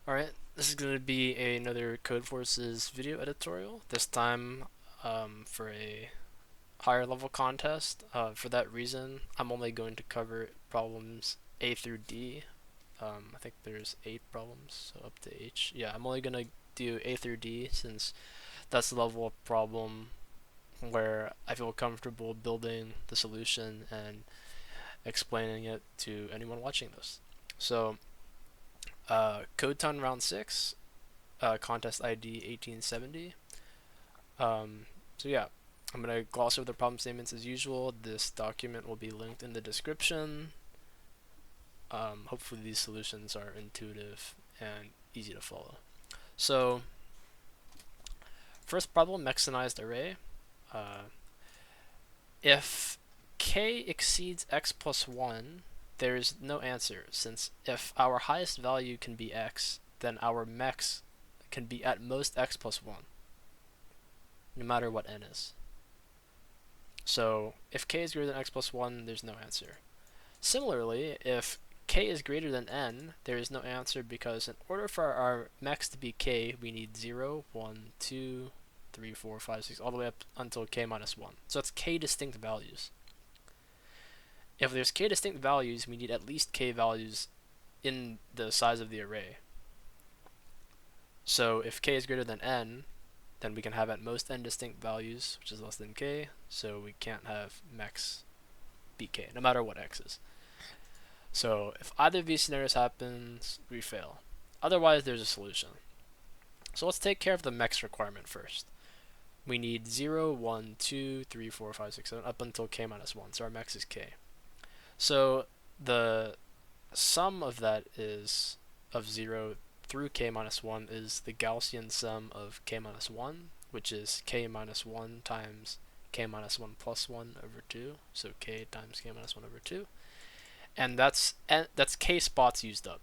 Alright, this is going to be another Codeforces video editorial, this time for a higher level contest. For that reason, I'm only going to cover problems A through D. I think there's 8 problems, so up to H. Yeah, I'm only going to do A through D since that's the level of problem where I feel comfortable building the solution and explaining it to anyone watching this. So, CodeTON round 6, contest ID 1870. So yeah, I'm going to gloss over the problem statements as usual. This document will be linked in the description. Hopefully these solutions are intuitive and easy to follow. So first problem, MEXanized Array. If k exceeds x plus 1, there is no answer, since if our highest value can be x, then our MEX can be at most x plus 1, no matter what n is. So if k is greater than x plus 1, there's no answer. Similarly, if k is greater than n, there is no answer because in order for our MEX to be k, we need 0, 1, 2, 3, 4, 5, 6, all the way up until k minus 1. So it's k distinct values. If there's k distinct values, we need at least k values in the size of the array. So if k is greater than n, then we can have at most n distinct values, which is less than k, so we can't have MEX be k, no matter what x is. So if either of these scenarios happens, we fail. Otherwise, there's a solution. So let's take care of the MEX requirement first. We need 0, 1, 2, 3, 4, 5, 6, 7, up until k minus 1, so our MEX is k. So the sum of that is of 0 through k minus 1 is the Gaussian sum of k minus 1, which is k minus 1 times k minus 1 plus 1 over 2, so k times k minus 1 over 2. And that's k spots used up,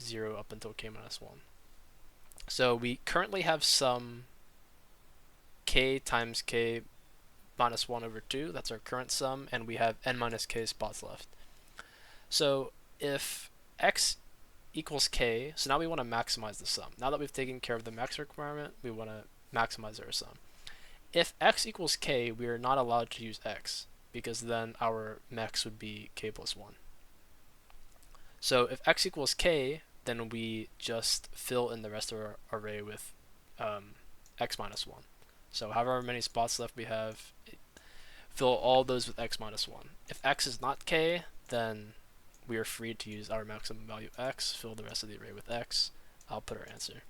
0 up until k minus 1. So we currently have sum k times k minus 1 over 2, that's our current sum, and we have n minus k spots left. So if x equals k, so now we want to maximize the sum. Now that we've taken care of the MEX requirement, we want to maximize our sum. If x equals k, we are not allowed to use x, because then our MEX would be k plus 1. So if x equals k, then we just fill in the rest of our array with x minus 1. So however many spots left we have, fill all those with x minus 1. If x is not k, then we are free to use our maximum value x, fill the rest of the array with x, output our answer.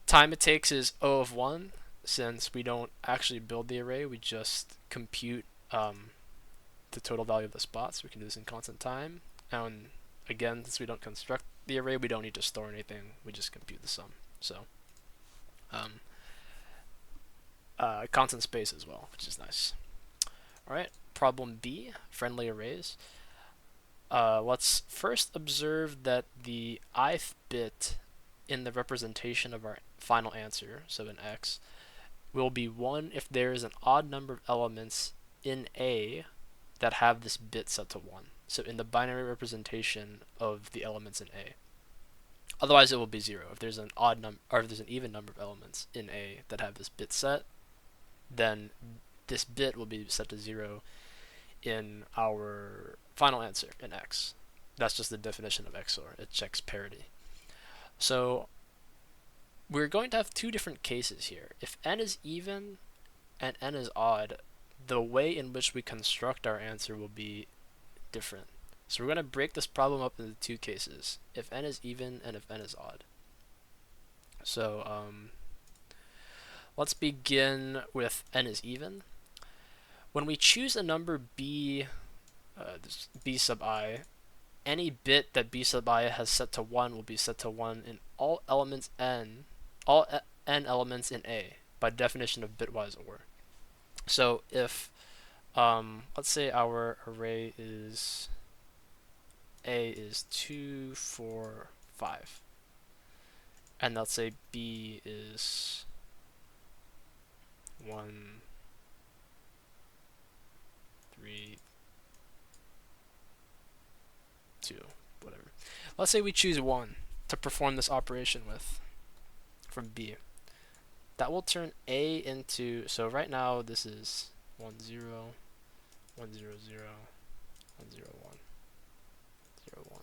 Time it takes is O of 1, since we don't actually build the array, we just compute the total value of the spots. We can do this in constant time. And again, since we don't construct the array, we don't need to store anything, we just compute the sum. So constant space as well, which is nice. Alright, problem B, friendly arrays. Let's first observe that the ith bit in the representation of our final answer, so in x, will be 1 if there is an odd number of elements in A that have this bit set to 1. So in the binary representation of the elements in A. Otherwise it will be 0. If there's an odd number, or if there's an even number of elements in A that have this bit set, then this bit will be set to 0 in our final answer in x. That's just the definition of XOR. It checks parity. So we're going to have two different cases here. If n is even and n is odd, the way in which we construct our answer will be different. So we're going to break this problem up into two cases, if n is even and if n is odd. So let's begin with n is even. When we choose a number b, b sub I, any bit that b sub I has set to 1 will be set to 1 in all elements n, all n elements in A, by definition of bitwise OR. So if, let's say our array is A is 2, 4, 5, and let's say B is 1, 3, 2, whatever. Let's say we choose 1. to perform this operation with from B. That will turn A into, so right now this is 1 0 1 0 0 1 0 1 0 1.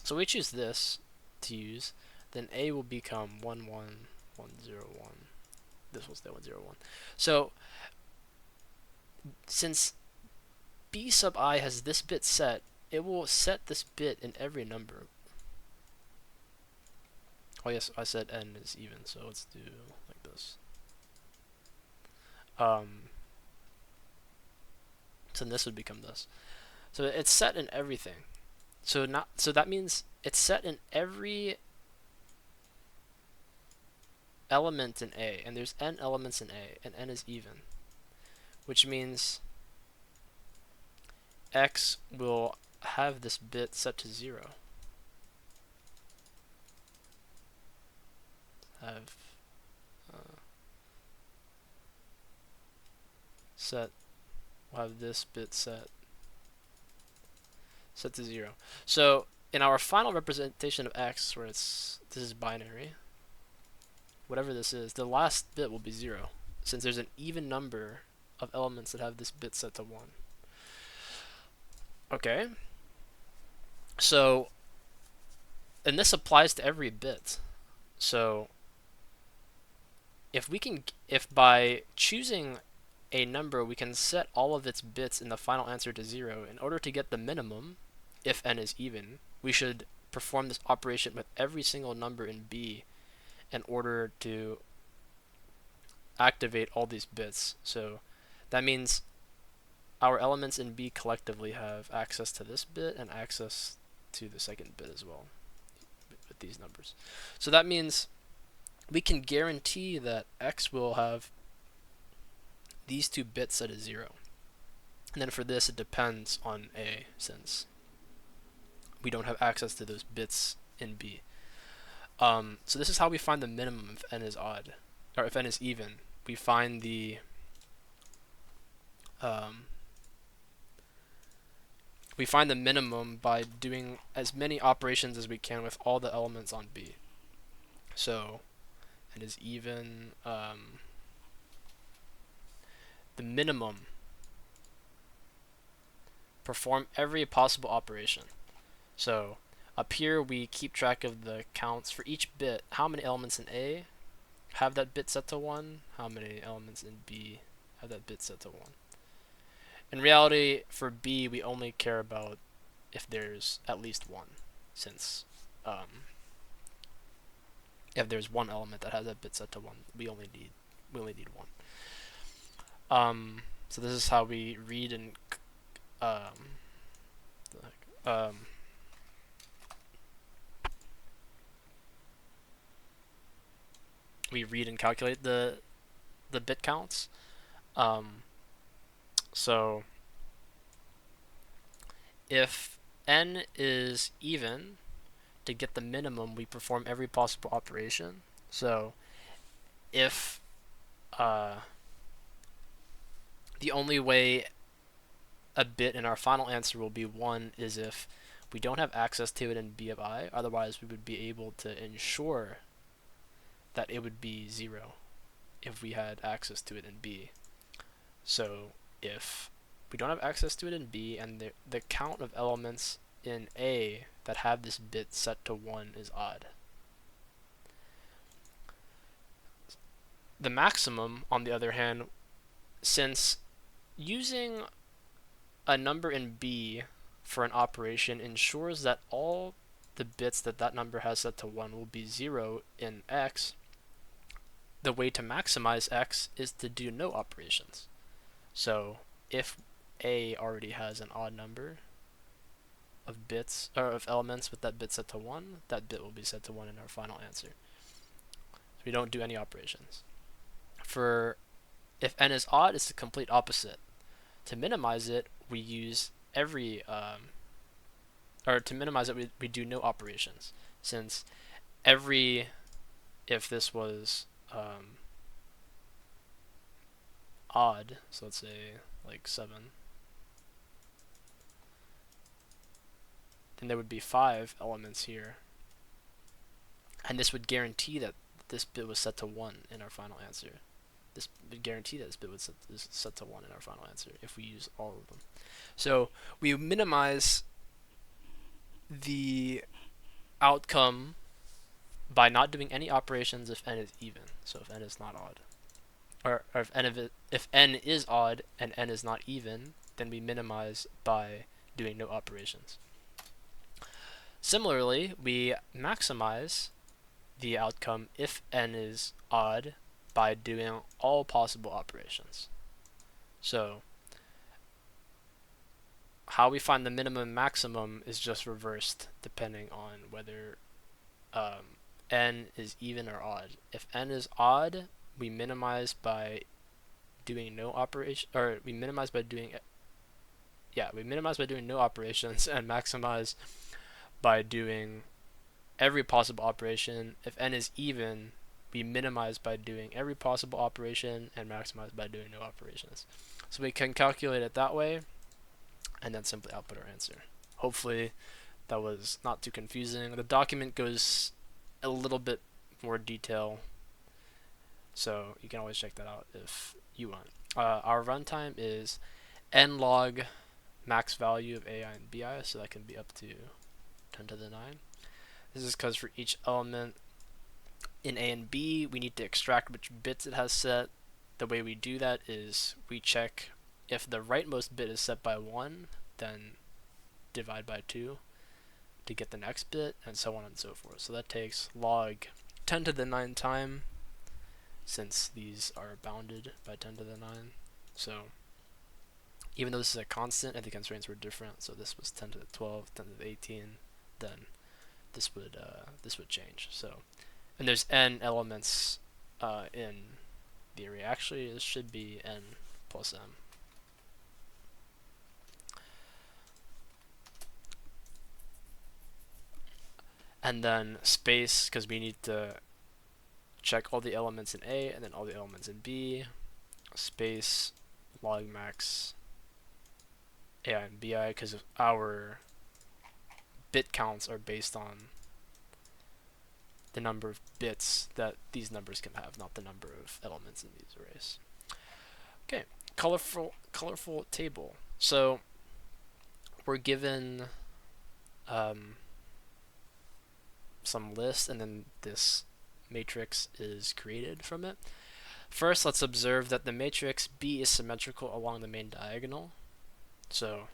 So we choose this to use, then A will become 1 1 1 0 1. This will stay 1 0 1. So since B sub I has this bit set, it will set this bit in every number. Oh yes, I said n is even, so let's do like this. So this would become this. So it's set in everything. So that means it's set in every element in A, and there's n elements in A, and n is even, which means x will have this bit set to 0. We'll have this bit set to 0. So in our final representation of x, where this is binary, whatever this is, the last bit will be 0, since there's an even number of elements that have this bit set to 1. Okay. So, and this applies to every bit. So if by choosing a number, we can set all of its bits in the final answer to 0. In order to get the minimum, if n is even, we should perform this operation with every single number in B in order to activate all these bits. So that means our elements in B collectively have access to this bit and access to the second bit as well with these numbers. So that means we can guarantee that x will have these two bits set as 0. And then for this, it depends on A, since we don't have access to those bits in B. So this is how we find the minimum if n is odd, or if n is even. We find the minimum by doing as many operations as we can with all the elements on B. So n is even. The minimum, perform every possible operation. So up here we keep track of the counts for each bit. How many elements in A have that bit set to 1? How many elements in B have that bit set to 1? In reality, for B, we only care about if there's at least 1, since if there's one element that has that bit set to 1, we only need 1. So this is how we read and calculate the bit counts. So if n is even, to get the minimum, we perform every possible operation. So if the only way a bit in our final answer will be 1 is if we don't have access to it in B of I. Otherwise, we would be able to ensure that it would be 0 if we had access to it in B. So if we don't have access to it in B and the count of elements in A that have this bit set to 1 is odd. The maximum, on the other hand, since using a number in B for an operation ensures that all the bits that number has set to 1 will be 0 in X, the way to maximize X is to do no operations. So if A already has an odd number of bits, or of elements with that bit set to 1, that bit will be set to 1 in our final answer. So we don't do any operations. For if n is odd, it's the complete opposite. To minimize it, we use every, or to minimize it, we do no operations, since every, if this was odd, so let's say like 7, then there would be 5 elements here. And this would guarantee that this bit was set to 1 in our final answer. This would guarantee that this bit was set to 1 in our final answer if we use all of them. So we minimize the outcome by not doing any operations if n is even. So if n is not odd, or if n is odd and n is not even, then we minimize by doing no operations. Similarly, we maximize the outcome if n is odd by doing all possible operations. So how we find the minimum and maximum is just reversed depending on whether n is even or odd. If n is odd, we minimize by doing no operation, or we minimize by doing no operations, and maximize by doing every possible operation. If n is even, we minimize by doing every possible operation and maximize by doing no operations. So we can calculate it that way and then simply output our answer. Hopefully that was not too confusing. The document goes a little bit more detail, so you can always check that out if you want. Our runtime is n log max value of ai and bi, so that can be up to 10 to the 9. This is because for each element in A and B, we need to extract which bits it has set. The way we do that is we check if the rightmost bit is set by 1, then divide by 2 to get the next bit, and so on and so forth. So that takes log 10 to the 9 time, since these are bounded by 10 to the 9. So even though this is a constant and the constraints were different, so this was 10 to the 12, 10 to the 18, then this would change. So, and there's n elements in the array. Actually, this should be n plus m. And then space, because we need to check all the elements in A and then all the elements in B. Space log max AI and BI, because our bit counts are based on the number of bits that these numbers can have, not the number of elements in these arrays. Okay, colorful table. So we're given some list, and then this matrix is created from it. First, let's observe that the matrix B is symmetrical along the main diagonal. So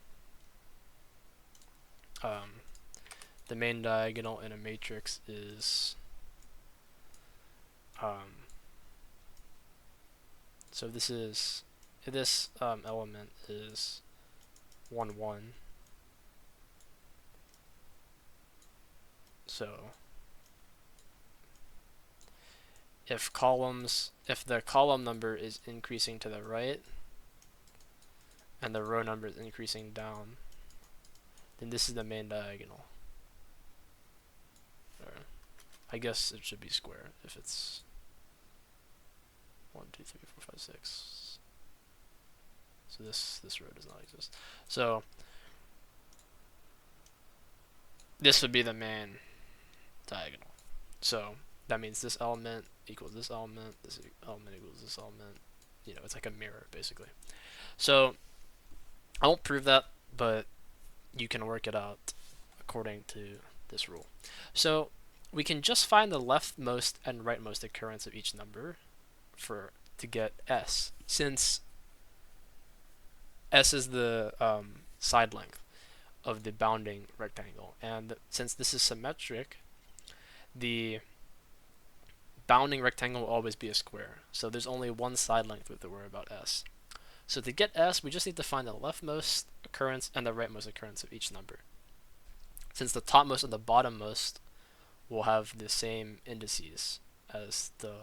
the main diagonal in a matrix is so this element is 1 1. So if the column number is increasing to the right and the row number is increasing down, then this is the main diagonal. Or I guess it should be square if it's 1 2 3 4 5 6. So this row does not exist. So this would be the main diagonal. So that means this element equals this element equals this element. You know, it's like a mirror basically. So I won't prove that, but you can work it out according to this rule. So we can just find the leftmost and rightmost occurrence of each number to get S, since S is the side length of the bounding rectangle, and since this is symmetric, the bounding rectangle will always be a square. So there's only one side length we have to worry about S. So to get S, we just need to find the leftmost occurrence and the rightmost occurrence of each number. Since the topmost and the bottommost will have the same indices as the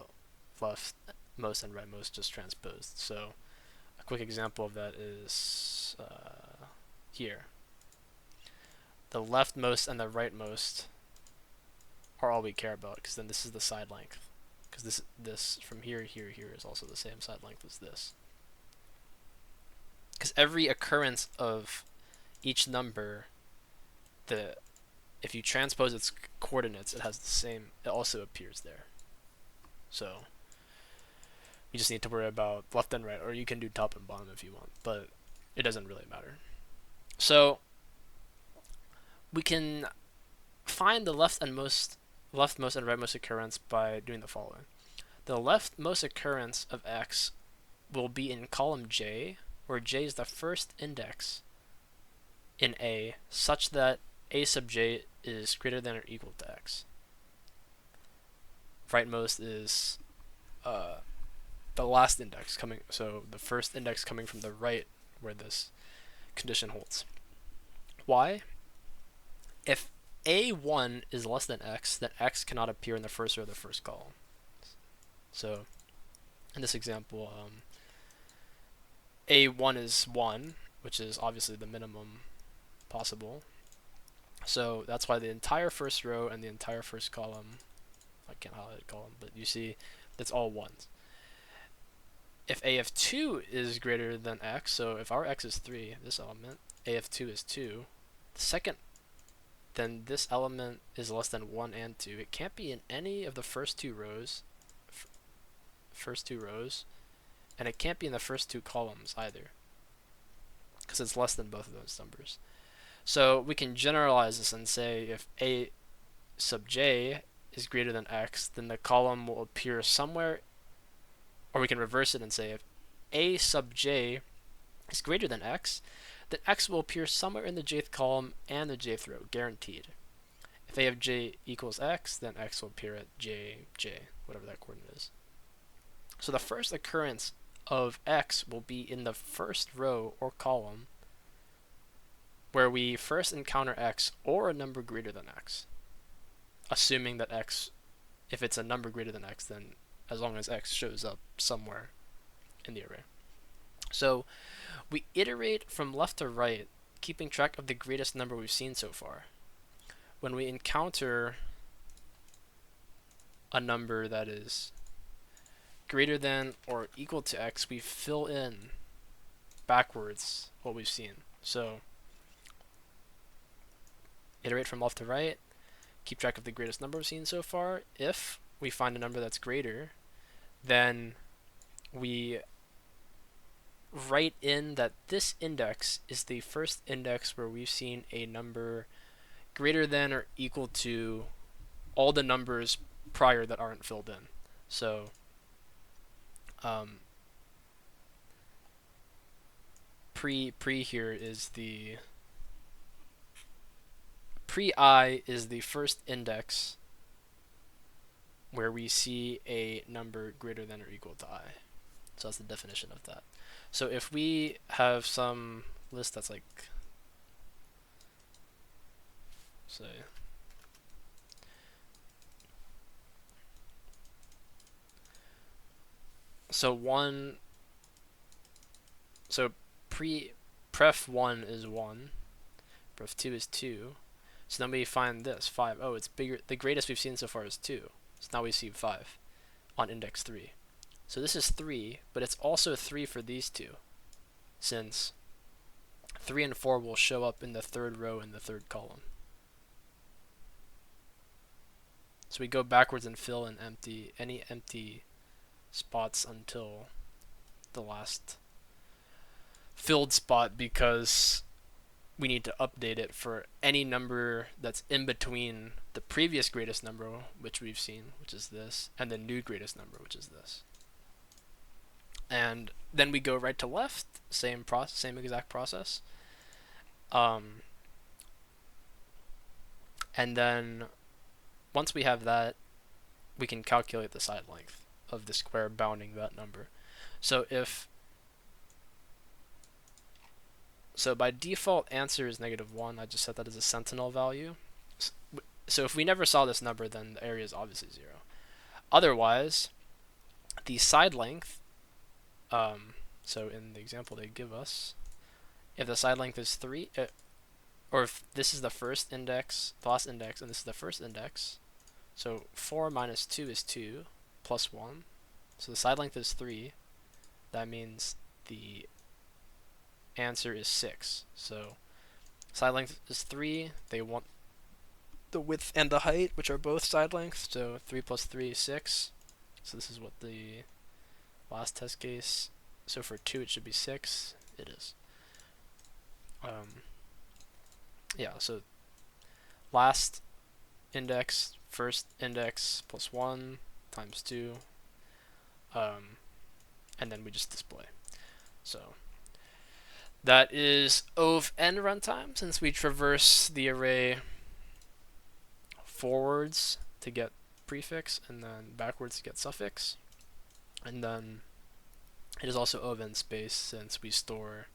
leftmost and rightmost just transposed. So a quick example of that is here. The leftmost and the rightmost are all we care about, because then this is the side length. Because this from here is also the same side length as this. Because every occurrence of each number, the if you transpose its coordinates, it has the same, it also appears there. So you just need to worry about left and right, or you can do top and bottom if you want, but it doesn't really matter. So we can find the leftmost and rightmost occurrence by doing the following. The leftmost occurrence of x will be in column J, where J is the first index in A, such that A sub J is greater than or equal to x. Rightmost is the last index coming, so the first index coming from the right where this condition holds. Why? If A1 is less than x, then x cannot appear in the first row of the first column. So in this example, A1 is 1, which is obviously the minimum possible. So that's why the entire first row and the entire first column, I can't highlight a column, but you see that's all 1s. If A of 2 is greater than x, so if our x is 3, this element, A of 2 is 2, the second, then this element is less than 1 and 2. It can't be in any of the first two rows, and it can't be in the first two columns either, because it's less than both of those numbers. So we can generalize this and say if A sub j is greater than x, then the column will appear somewhere, or we can reverse it and say if A sub j is greater than x, then x will appear somewhere in the jth column and the jth row, guaranteed. If A of j equals x, then x will appear at j, whatever that coordinate is. So the first occurrence of x will be in the first row or column where we first encounter x or a number greater than x, assuming that x, if it's a number greater than x, then as long as x shows up somewhere in the array. So we iterate from left to right, keeping track of the greatest number we've seen so far. When we encounter a number that is greater than or equal to x, we fill in backwards what we've seen. So iterate from left to right, keep track of the greatest number we've seen so far. If we find a number that's greater, then we write in that this index is the first index where we've seen a number greater than or equal to all the numbers prior that aren't filled in. So pre here is the pre-I is the first index where we see a number greater than or equal to I. So that's the definition of that. So if we have some list that's like, say, so pref 1 is 1, pref 2 is 2. So then we find this 5. Oh, it's bigger. The greatest we've seen so far is 2. So now we see 5 on index 3. So this is 3, but it's also 3 for these two, since 3 and 4 will show up in the third row in the third column. So we go backwards and fill in any empty spots until the last filled spot, because we need to update it for any number that's in between the previous greatest number, which we've seen, which is this, and the new greatest number, which is this. And then we go right to left, same exact process. And then once we have that, we can calculate the side length of the square bounding that number. So by default answer is -1. I just set that as a sentinel value. So if we never saw this number, then the area is obviously 0. Otherwise, the side length, so in the example they give us, if the side length is 3, or if this is the first index, the last index, and this is the first index, so 4 minus 2 is 2, plus 1, so the side length is 3, that means the answer is 6. So side length is 3, they want the width and the height, which are both side lengths. So 3 plus 3 is 6. So this is what the last test case. So for 2 it should be 6. It is. Yeah, so last index, first index plus 1 times 2. And then we just display. So that is O of n runtime, since we traverse the array forwards to get prefix and then backwards to get suffix. And then it is also O of n space, since we store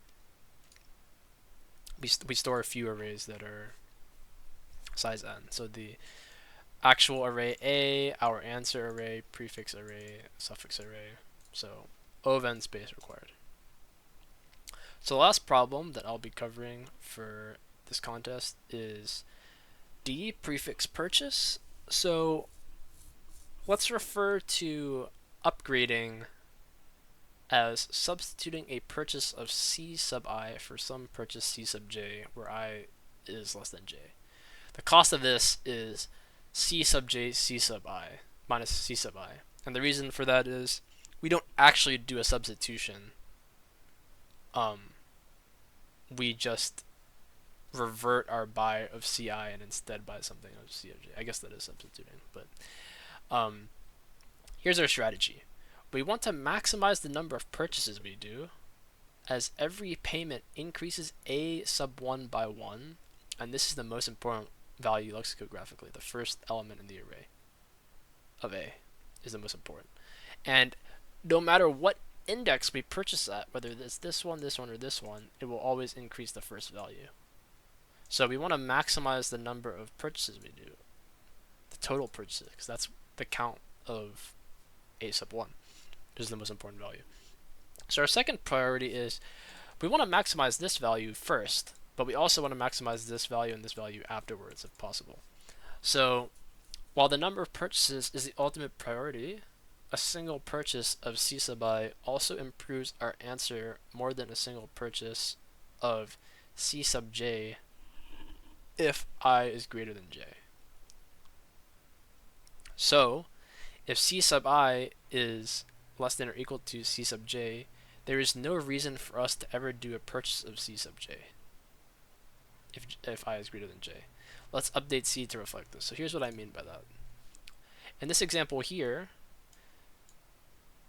a few arrays that are size n. So the actual array A, our answer array, prefix array, suffix array. So O of n space required. So the last problem that I'll be covering for this contest is D, prefix purchase. So let's refer to upgrading as substituting a purchase of C sub I for some purchase C sub j, where I is less than j. The cost of this is C sub j, C sub I, minus C sub I. And the reason for that is we don't actually do a substitution. We just revert our buy of CI and instead buy something of C of j. I guess that is substituting, but here's our strategy. We want to maximize the number of purchases we do, as every payment increases A sub 1 by 1, and this is the most important value lexicographically. The first element in the array of A is the most important. And no matter what index we purchase at, whether it's this one, or this one, it will always increase the first value. So we want to maximize the number of purchases we do, the total purchases, because that's the count of A sub 1. This is the most important value. So our second priority is we want to maximize this value first, but we also want to maximize this value and this value afterwards if possible. So while the number of purchases is the ultimate priority, a single purchase of C sub I also improves our answer more than a single purchase of C sub j if I is greater than j. So if C sub I is less than or equal to C sub j, there is no reason for us to ever do a purchase of C sub j if I is greater than j. Let's update C to reflect this. So here's what I mean by that. In this example here,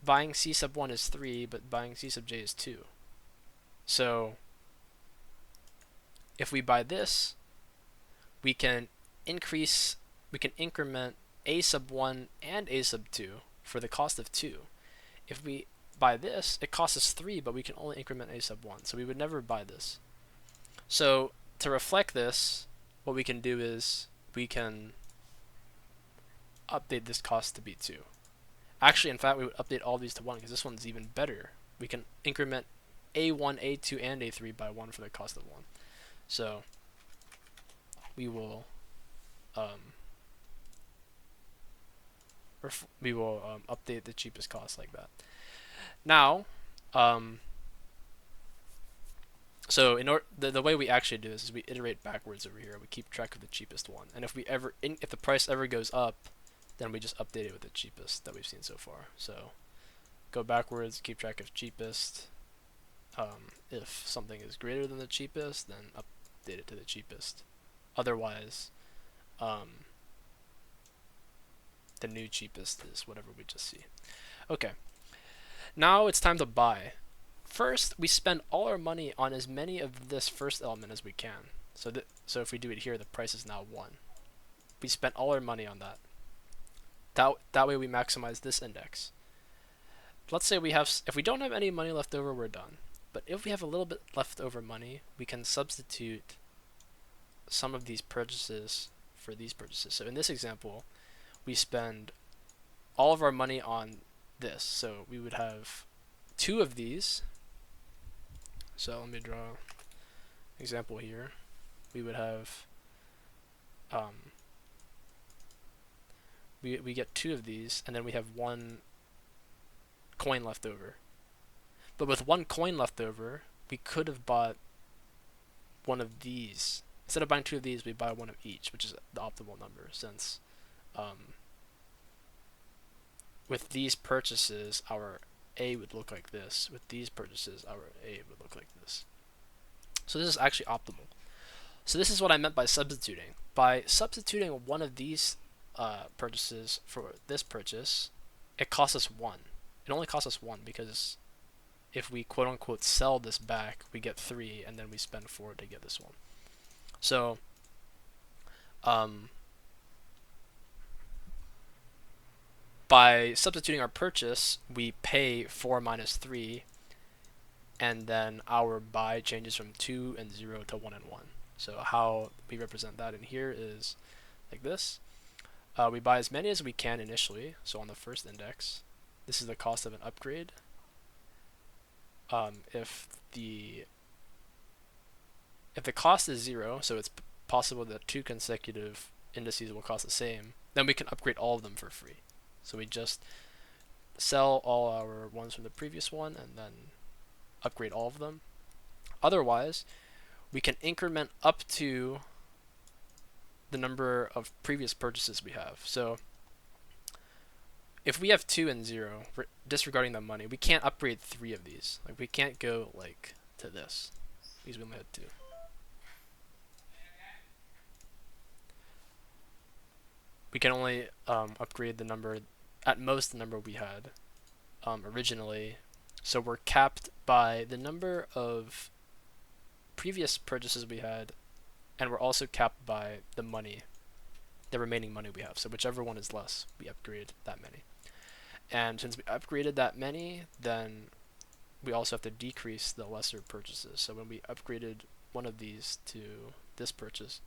buying C sub 1 is 3, but buying C sub j is 2. So if we buy this, we can increment A sub 1 and A sub 2 for the cost of 2. If we buy this, it costs us 3, but we can only increment A sub 1, so we would never buy this. So to reflect this, what we can do is we can update this cost to be 2. Actually, in fact, we would update all these to 1 because this one's even better. We can increment A1, A2, and A3 by 1 for the cost of 1. So we will update the cheapest cost like that. Now, so the way we actually do this is we iterate backwards over here. We keep track of the cheapest one, and if the price ever goes up, then we just update it with the cheapest that we've seen so far. So go backwards, keep track of cheapest. If something is greater than the cheapest, then update it to the cheapest. Otherwise, the new cheapest is whatever we just see. Okay, now it's time to buy. First, we spend all our money on as many of this first element as we can. So if we do it here, the price is now 1. We spent all our money on that. That way we maximize this index. Let's say if we don't have any money left over, we're done. But if we have a little bit left over money, we can substitute some of these purchases for these purchases. So in this example, we spend all of our money on this. So we would have 2 of these. So let me draw an example here. We would have we get 2 of these, and then we have 1 coin left over. But with 1 coin left over, we could have bought one of these instead of buying 2 of these, we buy 1 of each, which is the optimal number, since with these purchases, our A would look like this. With these purchases, our A would look like this. So this is actually optimal. So this is what I meant by substituting. By substituting one of these purchases for this purchase, it costs us 1. It only costs us 1 because if we quote unquote sell this back, we get 3, and then we spend 4 to get this one. So by substituting our purchase, we pay 4 minus 3, and then our buy changes from 2 and 0 to 1 and 1. So how we represent that in here is like this. We buy as many as we can initially, so on the first index. This is the cost of an upgrade. If the cost is 0, so it's possible that 2 consecutive indices will cost the same, then we can upgrade all of them for free. So we just sell all our ones from the previous one and then upgrade all of them. Otherwise, we can increment up to the number of previous purchases we have. So if we have 2 and 0, disregarding the money, we can't upgrade 3 of these. Like, we can't go like to this because we only had 2. We can only upgrade the number, at most the number we had originally. So we're capped by the number of previous purchases we had, and we're also capped by the money, the remaining money we have. So whichever one is less, we upgrade that many. And since we upgraded that many, then we also have to decrease the lesser purchases. So when we upgraded one of these to this purchase,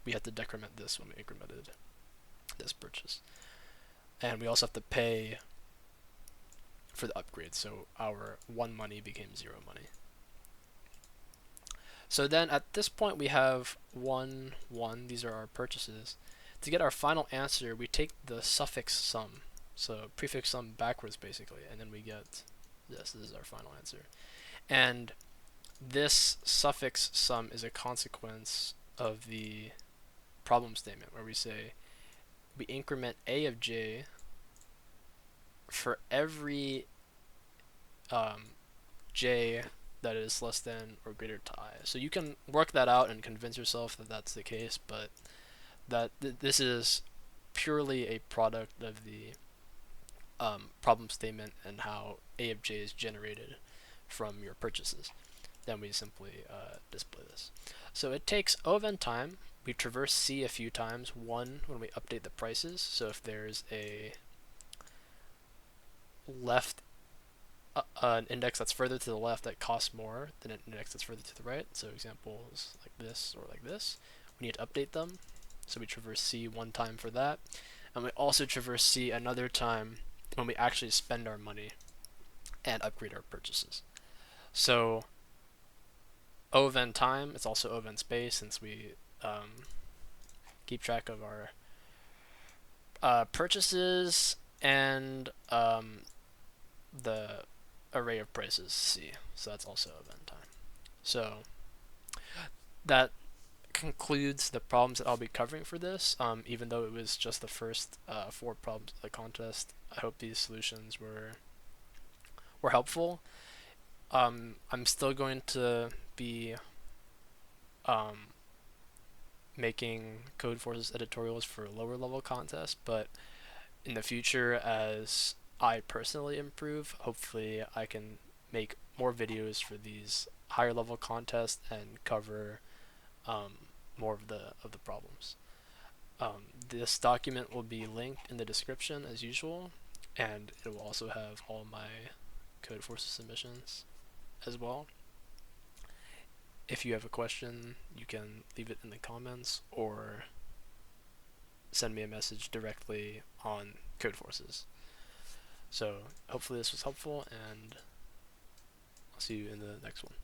we had to decrement this when we incremented this purchase. And we also have to pay for the upgrade, so our 1 money became 0 money. So then at this point we have 1, 1, these are our purchases. To get our final answer, we take the suffix sum, so prefix sum backwards basically, and then we get this. This is our final answer. And this suffix sum is a consequence of the problem statement where we say we increment A of j for every j that is less than or greater to I. So you can work that out and convince yourself that that's the case, but that this is purely a product of the problem statement and how A of j is generated from your purchases. Then we simply display this. So it takes O of n time. We traverse C a few times. 1 when we update the prices. So if there's a left an index that's further to the left that costs more than an index that's further to the right, so examples like this or like this, we need to update them. So we traverse C 1 time for that, and we also traverse C another time when we actually spend our money and upgrade our purchases. So O of n time, it's also O of n space, since we keep track of our purchases and the array of prices C. So that's also O of n time. So that concludes the problems that I'll be covering for this. Even though it was just the first 4 problems of the contest, I hope these solutions were helpful. I'm still going to be making Codeforces editorials for lower level contests, but in the future, as I personally improve, hopefully I can make more videos for these higher level contests and cover more of the problems. This document will be linked in the description as usual, and it will also have all my Codeforces submissions as well. If you have a question, you can leave it in the comments or send me a message directly on Codeforces. So hopefully this was helpful, and I'll see you in the next one.